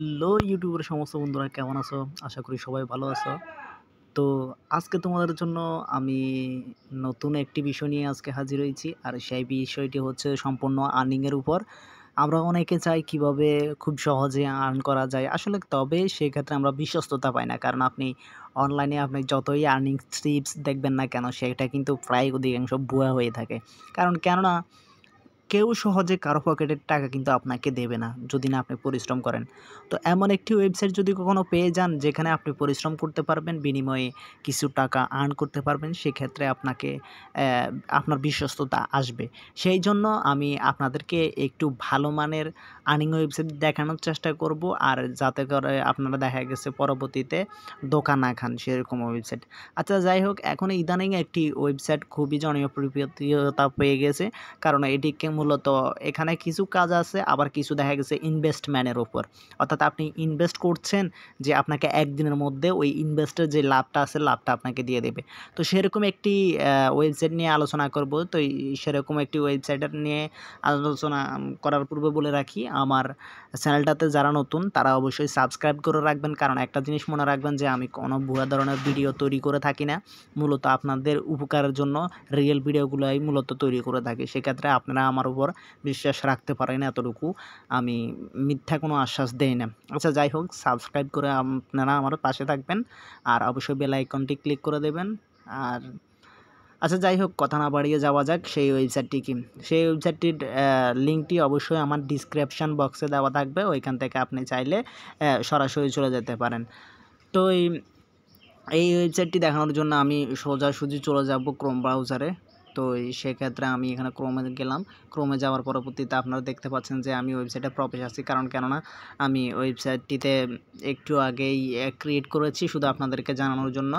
Hello ইউটিউবের সমস্ত বন্ধুরা কেমন আছো? আশা করি সবাই ভালো আছো। তো আজকে তোমাদের জন্য আমি নতুন একটি বিষয় নিয়ে আজকে হাজির হয়েছি। আর সেই বিষয়টি হচ্ছে সম্পূর্ণ আর্নিং এর উপর। আমরা অনেকে চাই কিভাবে খুব সহজে আর্ন করা যায়। আসলে তবে সেক্ষেত্রে আমরা বিশ্বস্ততা পাই না। কারণ আপনি অনলাইনে আপনি যতই আর্নিং টিপস দেখবেন না কেন সেটা কিন্তু প্রায় অধিকাংশ ভুয়া হয়ে থাকে। কেননা কেউ সহজে কারো পকেটের টাকা কিন্তু আপনাকে দেবে না, যদি না আপনি পরিশ্রম করেন। তো এমন একটি ওয়েবসাইট যদি কখনো পেয়ে যান, যেখানে আপনি পরিশ্রম করতে পারবেন, বিনিময়ে কিছু টাকা আর্ন করতে পারবেন, সেক্ষেত্রে আপনাকে আপনার বিশ্বস্ততা আসবে। সেইজন্য আমি আপনাদেরকে একটু ভালো মানের আর্নিং ওয়েবসাইট দেখানোর চেষ্টা করব, আর যাতে করে আপনারা দেখা গেছে পরবর্তীতে ধোঁকা না খান সেরকম ওয়েবসাইট। আচ্ছা যাই হোক, এখন ইদানিং একটি ওয়েবসাইট খুবই জনপ্রিয়তা পেয়ে গেছে। কারণ এটিকে মূলত এখানে কিছু কাজ আছে, আবার কিছু দেখা গেছে ইনভেস্টমেন্টের উপর। অর্থাৎ আপনি ইনভেস্ট করছেন, যে আপনাকে একদিনের মধ্যে ওই ইনভেস্টের যে লাভটা আছে লাভটা আপনাকে দিয়ে দেবে। তো সেরকম একটি ওয়েবসাইট নিয়ে আলোচনা করব। তো সেরকম একটি ওয়েবসাইটের নিয়ে আলোচনা করার পূর্বে বলে রাখি, আমার চ্যানেলটাতে যারা নতুন তারা অবশ্যই সাবস্ক্রাইব করে রাখবেন। কারণ একটা জিনিস মনে রাখবেন, যে আমি কোনো ভুয়া ধরনের ভিডিও তৈরি করে থাকি না। মূলত আপনাদের উপকারের জন্য রিয়েল ভিডিওগুলাই মূলত তৈরি করে থাকি। সেক্ষেত্রে আপনারা আমার উপর বিশ্বাস রাখতে পারেন, এতটুকু আমি মিথ্যা কোনো আশ্বাস দেই না। আচ্ছা যাই হোক, সাবস্ক্রাইব করে আপনারা আমার পাশে থাকবেন, আর অবশ্যই বেল আইকনটি ক্লিক করে দেবেন। আর আচ্ছা যাই হোক, কথা না বাড়িয়ে যাওয়া যাক সেই ওয়েবসাইটটি কি। সেই ওয়েবসাইটটির লিঙ্কটি অবশ্যই আমার ডিসক্রিপশন বক্সে দেওয়া থাকবে। ওইখান থেকে আপনি চাইলে সরাসরি চলে যেতে পারেন। তো এই ওয়েবসাইটটি দেখানোর জন্য আমি সোজাসুজি চলে যাব ক্রোম ব্রাউজারে। তো সেক্ষেত্রে আমি এখানে ক্রোমে গেলাম। ক্রোমে যাওয়ার পরবর্তীতে আপনারা দেখতে পাচ্ছেন যে আমি ওয়েবসাইটে প্রবেশ আছি। কেননা আমি ওয়েবসাইটটিতে একটু আগেই ক্রিয়েট করেছি শুধু আপনাদেরকে জানানোর জন্য।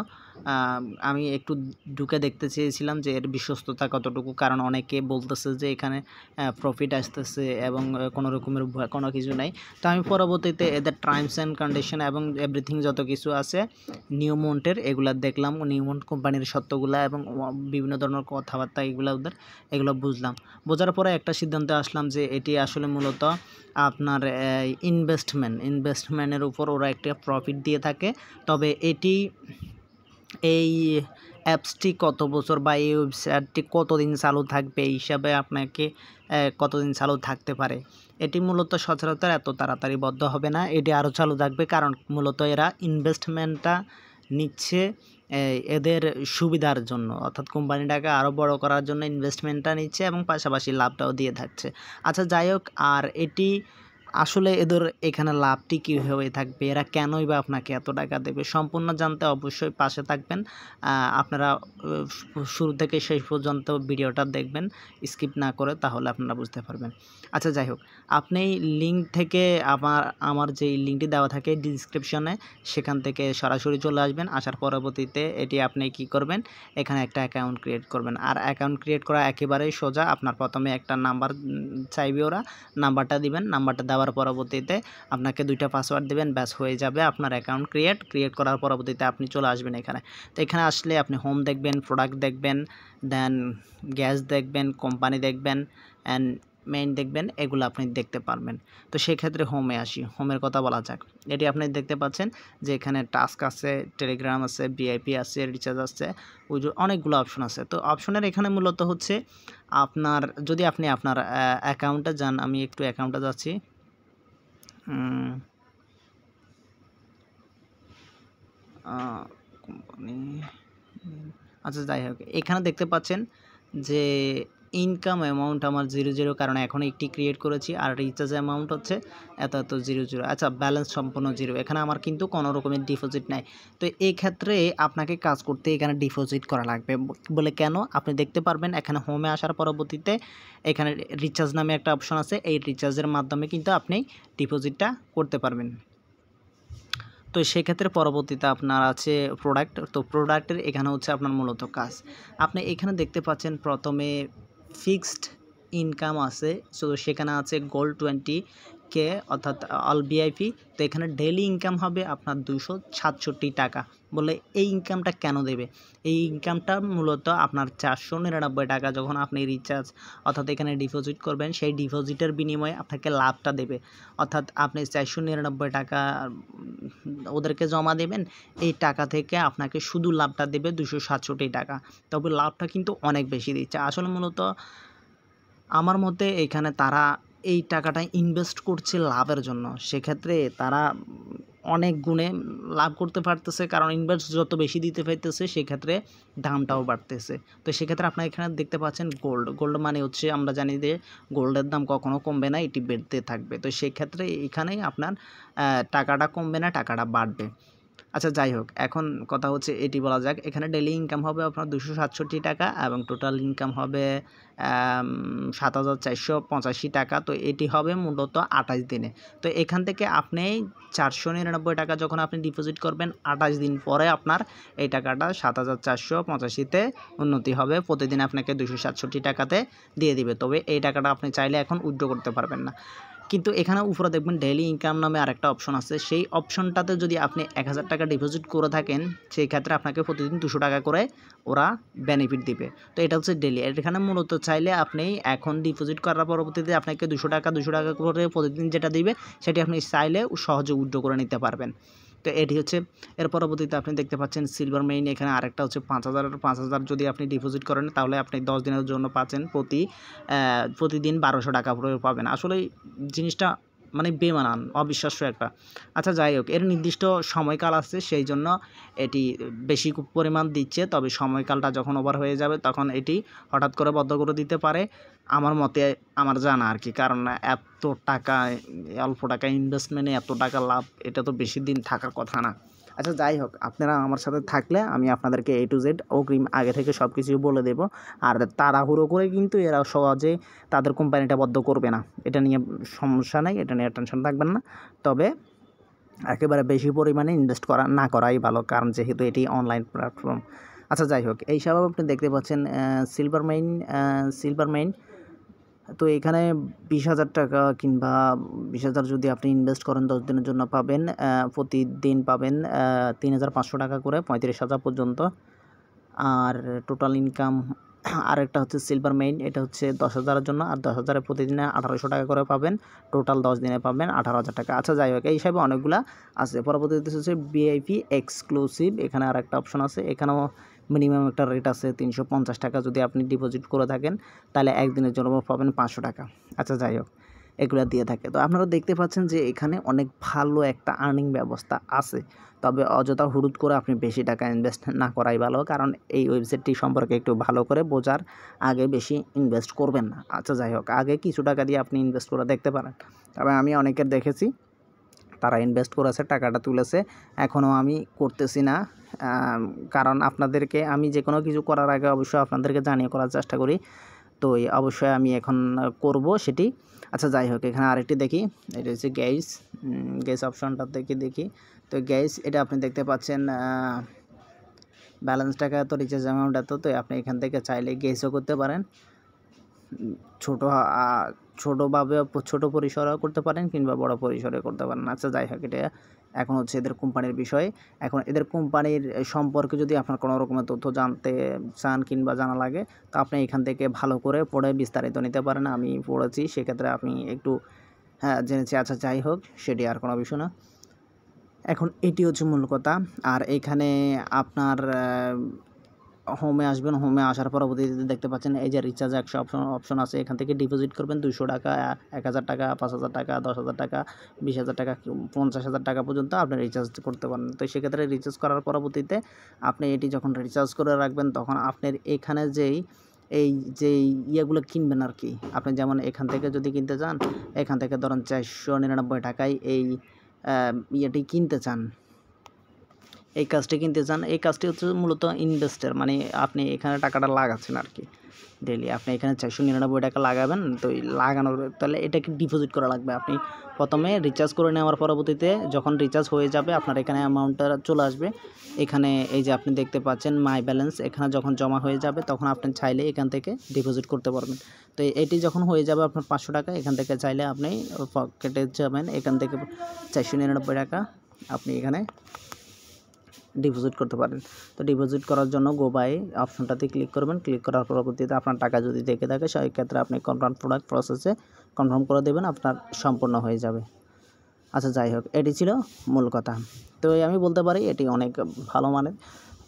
আমি একটু ঢুকে দেখতে চেয়েছিলাম যে এর বিশ্বস্ততা কতটুকু। কারণ অনেকে বলতেছে যে এখানে প্রফিট আসতেছে এবং কোনো রকমের কোনো কিছু নাই। তো আমি পরবর্তীতে এদের টার্মস অ্যান্ড কন্ডিশন এবং এভরিথিং যত কিছু আছে নিউমন্টের, এগুলা দেখলাম। নিউমন্ট কোম্পানির সত্যগুলা এবং বিভিন্ন ধরনের কথাবার্তা এগুলো বুঝলাম। বোঝার পরে একটা সিদ্ধান্তে আসলাম যে এটি আসলে মূলত আপনার ইনভেস্টমেন্টের উপর ওরা একটা প্রফিট দিয়ে থাকে। তবে এই অ্যাপসটি কত বছর বা এই ওয়েবসাইটটি কতদিন চালু থাকবে, এই হিসাবে আপনাকে কতদিন চালু থাকতে পারে। এটি মূলত সচরাচর এত তাড়াতাড়ি বন্ধ হবে না, এটি আরও চালু থাকবে। কারণ মূলত এরা ইনভেস্টমেন্টটা নিচ্ছে এদের সুবিধার জন্য, অর্থাৎ কোম্পানিটাকে আরও বড় করার জন্য ইনভেস্টমেন্টটা নিচ্ছে এবং পাশাপাশি লাভটাও দিয়ে থাকছে। আচ্ছা যাই হোক, আর এটি আসলে এদের এখানে লাভটি কীভাবে থাকবে, এরা কেনই বা আপনাকে এত টাকা দেবে, সম্পূর্ণ জানতে অবশ্যই পাশে থাকবেন। আপনারা শুরু থেকে শেষ পর্যন্ত ভিডিওটা দেখবেন স্কিপ না করে, তাহলে আপনারা বুঝতে পারবেন। আচ্ছা যাই হোক, আপনি লিঙ্ক থেকে আমার যে লিঙ্কটি দেওয়া থাকে ডিসক্রিপশনে, সেখান থেকে সরাসরি চলে আসবেন। আসার পরবর্তীতে এটি আপনি কি করবেন, এখানে একটা অ্যাকাউন্ট ক্রিয়েট করবেন। আর অ্যাকাউন্ট ক্রিয়েট করা একেবারেই সোজা। আপনার প্রথমে একটা নাম্বার চাইবে, ওরা নাম্বারটা দিবেন। নাম্বারটা দেওয়ার পরবর্তীতে আপনাকে 2টা পাসওয়ার্ড দিবেন, ব্যাস হয়ে যাবে আপনার অ্যাকাউন্ট ক্রিয়েট করার পরবর্তীতে আপনি চলে আসবেন এখানে। তো এখানে আসলে আপনি হোম দেখবেন, প্রোডাক্ট দেখবেন, দেন গ্যাস দেখবেন, কোম্পানি দেখবেন, অ্যান্ড মেইন দেখবেন, এগুলো আপনি দেখতে পারবেন। তো সেক্ষেত্রে হোমে আসি, হোমের কথা বলা যাক। এটি আপনি দেখতে পাচ্ছেন যে এখানে টাস্ক আছে, টেলিগ্রাম আছে, ভিআইপি আছে, রিচার্জ আছে, ওই যে অনেকগুলো অপশন আছে। তো অপশনের এখানে মূলত হচ্ছে আপনার, যদি আপনি আপনার অ্যাকাউন্টে যান, আমি একটু অ্যাকাউন্টে যাচ্ছি। কোম্পানি, আচ্ছা যাই হোক, এখানে দেখতে পাচ্ছেন যে ইনকাম অ্যামাউন্ট আমার 0 কারণ এখন একটি ক্রিয়েট করেছি। আর রিচার্জ অ্যামাউন্ট হচ্ছে এত 0। আচ্ছা, ব্যালেন্স সম্পূর্ণ 0। এখানে আমার কিন্তু কোনো রকমের ডিপোজিট নাই। তো এই ক্ষেত্রে আপনাকে কাজ করতে এখানে ডিপোজিট করা লাগবে বলে কেন আপনি দেখতে পারবেন। এখানে হোমে আসার পরবর্তীতে এখানে রিচার্জ নামে একটা অপশন আছে। এই রিচার্জের মাধ্যমে কিন্তু আপনি ডিপোজিটটা করতে পারবেন। তো সেক্ষেত্রে পরবর্তীতে আপনার আছে প্রোডাক্ট। তো প্রোডাক্টের এখানে হচ্ছে আপনার মূলত কাজ। আপনি এখানে দেখতে পাচ্ছেন প্রথমে ফিক্সড ইনকাম আছে। সো সেখানে আছে গোল্ড 20, কে অর্থাৎ অল ভিআইপি। তো এখানে ডেইলি ইনকাম হবে আপনার 267 টাকা। বলে এই ইনকামটা কেন দেবে? এই ইনকামটা মূলত আপনার 499 টাকা যখন আপনি রিচার্জ অর্থাৎ এখানে ডিপোজিট করবেন, সেই ডিপোজিটের বিনিময়ে আপনাকে লাভটা দেবে। অর্থাৎ আপনি 499 টাকা ওদেরকে জমা দেবেন, এই টাকা থেকে আপনাকে শুধু লাভটা দেবে 267 টাকা। তবে লাভটা কিন্তু অনেক বেশি দিচ্ছে। আসলে মূলত আমার মতে এখানে তারা এই টাকাটা ইনভেস্ট করছে লাভের জন্য। সেক্ষেত্রে তারা অনেক গুণে লাভ করতে পারতেছে, কারণ ইনভেস্ট যত বেশি দিতে পারতেছে সেক্ষেত্রে দামটাও বাড়তেছে। তো সেক্ষেত্রে আপনারা এখানে দেখতে পাচ্ছেন গোল্ড মানে হচ্ছে আমরা জানি যে গোল্ডের দাম কখনো কমবে না, এটি বেড়তে থাকবে। তো সেক্ষেত্রে এখানেই আপনার টাকাটা কমবে না, টাকাটা বাড়বে। আচ্ছা যাই হোক, এখন কথা হচ্ছে এটি বলা যাক, এখানে ডেইলি ইনকাম হবে আপনার 267 টাকা এবং টোটাল ইনকাম হবে 7,485 টাকা। তো এটি হবে মূলত 28 দিনে। তো এখান থেকে আপনি 499 টাকা যখন আপনি ডিপোজিট করবেন, 28 দিন পরে আপনার এই টাকাটা 7,485-তে উন্নতি হবে। প্রতিদিন আপনাকে 267 টাকাতে দিয়ে দিবে। তবে এই টাকাটা আপনি চাইলে এখন উইথড্র করতে পারবেন না। কিন্তু এখানে উপরে দেখবেন ডেইলি ইনকাম নামে আরেকটা অপশন আছে। সেই অপশনটাতে যদি আপনি 1000 টাকা ডিপোজিট করে থাকেন, সেই ক্ষেত্রে আপনাকে প্রতিদিন 200 টাকা করে ওরা বেনিফিট দিবে। তো এটা হচ্ছে ডেইলি। এখানে মূলত চাইলে আপনি এখন ডিপোজিট করার পরবর্তীতে আপনাকে 200 টাকা করে প্রতিদিন যেটা দিবে, সেটি আপনি চাইলে সহজে উইথড্র করে নিতে পারবেন। তো এটি হচ্ছে। এর পরবর্তীতে আপনি দেখতে পাচ্ছেন সিলভার মেইন, এখানে আরেকটা হচ্ছে 5000 যদি আপনি ডিপোজিট করেন, তাহলে আপনি 10 দিনের জন্য পাচ্ছেন প্রতিদিন 1200 টাকা করে পাবেন। আসলে জিনিসটা মানে বেমানান, অবিশ্বাস্য একটা। আচ্ছা যাই হোক, এর নির্দিষ্ট সময়কাল আছে, সেই জন্য এটি বেশি পরিমাণ দিচ্ছে। তবে সময়কালটা যখন ওভার হয়ে যাবে তখন এটি হঠাৎ করে বন্ধ করে দিতে পারে, আমার মতে, আমার জানা আর কি। কারণ এত টাকা, অল্প টাকা ইনভেস্টমেন্টে এত টাকা লাভ, এটা তো বেশি দিন থাকার কথা না। আচ্ছা যাই হোক, আপনারা আমার সাথে থাকলে আমি আপনাদেরকে A to Z অগ্রিম আগে থেকে সব কিছুই বলে দেবো। আর তাড়াহুড়ো করে কিন্তু এরা সহজে তাদের কোম্পানিটা বন্ধ করবে না, এটা নিয়ে সমস্যা নেই, এটা নিয়ে টেনশন থাকবেন না। তবে একেবারে বেশি পরিমাণে ইনভেস্ট না করাই ভালো, কারণ যেহেতু এটি অনলাইন প্ল্যাটফর্ম। আচ্ছা যাই হোক, এই সব আপনি দেখতে পাচ্ছেন সিলভার মেইন। তো এখানে 20,000 টাকা কিংবা 20,000 যদি আপনি ইনভেস্ট করেন 10 দিনের জন্য পাবেন, প্রতিদিন পাবেন 3,500 টাকা করে 35,000 পর্যন্ত। আর টোটাল ইনকাম আরেকটা হচ্ছে সিলভার মেইন, এটা হচ্ছে 10,000-এর জন্য, আর 10,000-এ প্রতিদিনে 1,800 টাকা করে পাবেন। টোটাল 10 দিনে পাবেন 18,000 টাকা। আচ্ছা যাই হোক, এই হিসাবে অনেকগুলা আছে। পরবর্তীতে হচ্ছে ভিআইপি এক্সক্লুসিভ, এখানে আরেকটা অপশন আছে। এখানেও মিনিমাম একটা রেট আছে 350 টাকা। যদি আপনি ডিপোজিট করে থাকেন তাহলে একদিনের জন্য পাবেন 500 টাকা। আচ্ছা যাই হোক, এগুলো দিয়ে থাকে। তো আপনারা দেখতে পাচ্ছেন যে এখানে অনেক ভালো একটা আর্নিং ব্যবস্থা আছে। তবে অযথা হুড়ুট করে আপনি বেশি টাকা ইনভেস্ট না করাই ভালো, কারণ এই ওয়েবসাইটটি সম্পর্কে একটু ভালো করে বোঝার আগে বেশি ইনভেস্ট করবেন না। আচ্ছা যাই হোক, আগে কিছু টাকা দিয়ে আপনি ইনভেস্ট করে দেখতে পারেন। তবে আমি অনেকের দেখেছি তারা ইনভেস্ট করেছে, টাকাটা তুলেছে। এখনও আমি করতেছি না, কারণ আপনাদেরকে আমি যে কোনো কিছু করার আগে অবশ্যই আপনাদেরকে জানিয়ে করার চেষ্টা করি। তো অবশ্যই আমি এখন করব সেটি। আচ্ছা যাই হোক, এখানে আরেকটি দেখি, এটা হচ্ছে গ্যাস অপশনটা দেখি। তো গ্যাস, এটা আপনি দেখতে পাচ্ছেন ব্যালেন্স টাকা এত, রিচার্জ অ্যামাউন্ট এত। তো আপনি এখান থেকে চাইলে গ্যাসও করতে পারেন, ছোটোভাবে ছোটো পরিসরেও করতে পারেন কিংবা বড় পরিসরে করতে পারেন। আচ্ছা যাই হোক, এটা এখন হচ্ছে এদের কোম্পানির বিষয়। এখন এদের কোম্পানির সম্পর্কে যদি আপনার কোনো রকমের তথ্য জানতে চান কিংবা জানা লাগে, তো আপনি এখান থেকে ভালো করে পড়ে বিস্তারিত নিতে পারেন। আমি পড়েছি, সেক্ষেত্রে আপনি একটু জেনেছি। আচ্ছা যাই হোক, সেটি আর কোনো বিষয় না। এখন এটি হচ্ছে মূল কথা। আর এখানে আপনার হোমে আসবেন, হোমে আসার পরবর্তীতে দেখতে পাচ্ছেন এই যে রিচার্জ 100 অপশন আছে। এখান থেকে ডিপোজিট করবেন 200 টাকা, 1,000 টাকা, 5,000 টাকা, 10,000 টাকা, 20,000 টাকা, 50,000 টাকা পর্যন্ত আপনি রিচার্জ করতে পারেন। তো সেক্ষেত্রে রিচার্জ করার পরবর্তীতে আপনি এটি যখন রিচার্জ করে রাখবেন, তখন আপনার এখানে যেই ইয়েগুলো কিনবেন আর কি, আপনি যেমন এখান থেকে যদি কিনতে চান, এখান থেকে ধরেন 499 টাকায় এই ইয়েটি কিনতে চান, এই কাজটি কিনতে চান, এই কাজটি হচ্ছে মূলত ইনভেস্টের, মানে আপনি এখানে টাকাটা লাগাচ্ছেন আর কি। ডেইলি আপনি এখানে 499 টাকা লাগাবেন, তো এই লাগানোর তাহলে এটাকে ডিপোজিট করা লাগবে। আপনি প্রথমে রিচার্জ করে নেওয়ার পরবর্তীতে যখন রিচার্জ হয়ে যাবে আপনার এখানে অ্যামাউন্টটা চলে আসবে। এখানে এই যে আপনি দেখতে পাচ্ছেন মাই ব্যালেন্স, এখানে যখন জমা হয়ে যাবে তখন আপনি চাইলে এখান থেকে ডিপোজিট করতে পারবেন। তো এটি যখন হয়ে যাবে আপনার 500 টাকা, এখান থেকে চাইলে আপনি পকেটে যাবেন, এখান থেকে 499 টাকা আপনি এখানে ডিপোজিট করতে পারেন। তো ডিপোজিট করার জন্য গো বাই অপশনটাতে ক্লিক করবেন। ক্লিক করার পরবর্তীতে আপনার টাকা যদি থেকে থাকে সেই ক্ষেত্রে আপনি কনফার্ম প্রোডাক্ট প্রসেসে কনফার্ম করে দেবেন, আপনার সম্পূর্ণ হয়ে যাবে। আচ্ছা যাই হোক, এটি ছিল মূল কথা। তো আমি বলতে পারি এটি অনেক ভালো মানের।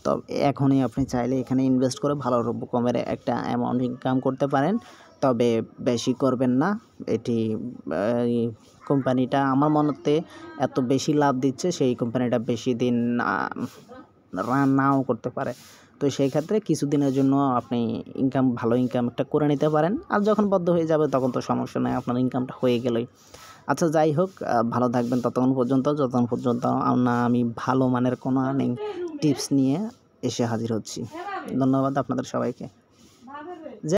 তো এখনই আপনি চাইলে এখানে ইনভেস্ট করে ভালো রকমের একটা অ্যামাউন্ট ইনকাম করতে পারেন, তবে বেশি করবেন না। এটি এই কোম্পানিটা আমার মতে এত বেশি লাভ দিচ্ছে, সেই কোম্পানিটা বেশি দিন রান নাও করতে পারে। তো সেই ক্ষেত্রে কিছুদিনের জন্য আপনি ভালো ইনকাম একটা করে নিতে পারেন, আর যখন বন্ধ হয়ে যাবে তখন তো সমস্যা নেই, আপনার ইনকামটা হয়ে গেলেই। আচ্ছা যাই হোক, ভালো থাকবেন ততক্ষণ পর্যন্ত, যতক্ষণ পর্যন্ত আমি ভালো মানের কোনো আর্নিং টিপস নিয়ে এসে হাজির হচ্ছি। ধন্যবাদ আপনাদের সবাইকে।